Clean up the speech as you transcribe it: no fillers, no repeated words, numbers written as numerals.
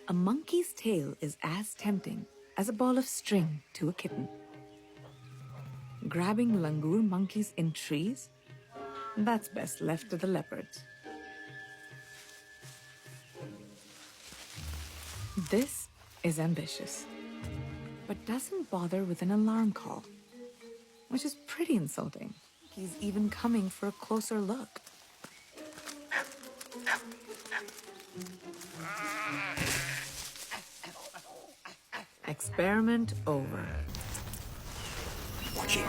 A monkey's tail is as tempting as a ball of string to a kitten. Grabbing langur monkeys in trees? That's best left to the leopards. This is ambitious, but doesn't bother with an alarm call, which is pretty insulting. He's even coming for a closer look. Experiment over. Watching.